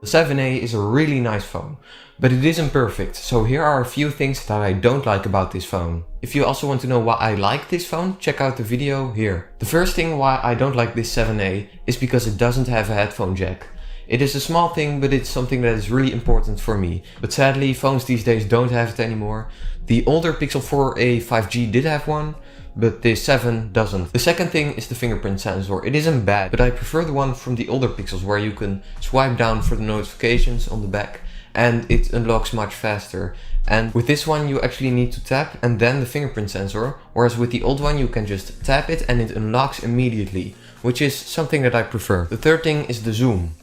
The 7A is a really nice phone, but it isn't perfect, so here are a few things that I don't like about this phone. If you also want to know why I like this phone, check out the video here. The first thing why I don't like this 7A is because it doesn't have a headphone jack. It is a small thing, but it's something that is really important for me. But sadly, phones these days don't have it anymore. The older Pixel 4a 5G did have one, but the 7 doesn't. The second thing is the fingerprint sensor. It isn't bad, but I prefer the one from the older Pixels where you can swipe down for the notifications on the back and it unlocks much faster. And with this one you actually need to tap and then the fingerprint sensor, whereas with the old one you can just tap it and it unlocks immediately, which is something that I prefer. The third thing is the zoom.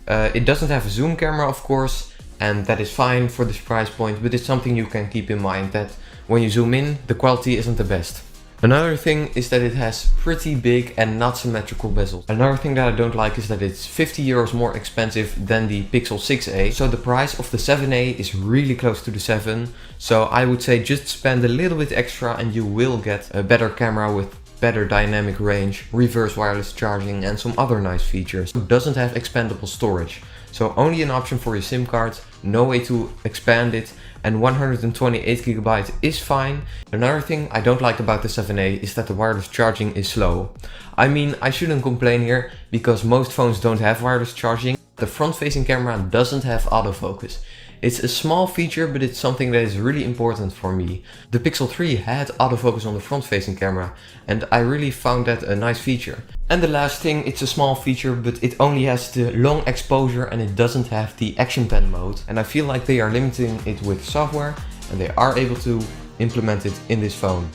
It doesn't have a zoom camera, of course, and that is fine for this price point, but it's something you can keep in mind that when you zoom in, the quality isn't the best. Another thing is that it has pretty big and not symmetrical bezels. Another thing that I don't like is that it's 50 euros more expensive than the Pixel 6a. So the price of the 7a is really close to the 7. So I would say just spend a little bit extra and you will get a better camera with better dynamic range, reverse wireless charging and some other nice features. It doesn't have expandable storage. So only an option for your SIM card, no way to expand it, and 128GB is fine. Another thing I don't like about the 7a is that the wireless charging is slow. I mean, I shouldn't complain here because most phones don't have wireless charging. The front-facing camera doesn't have autofocus. It's a small feature, but it's something that is really important for me. The Pixel 3 had autofocus on the front-facing camera, and I really found that a nice feature. And the last thing, it's a small feature, but it only has the long exposure and it doesn't have the action pen mode. And I feel like they are limiting it with software, and they are able to implement it in this phone.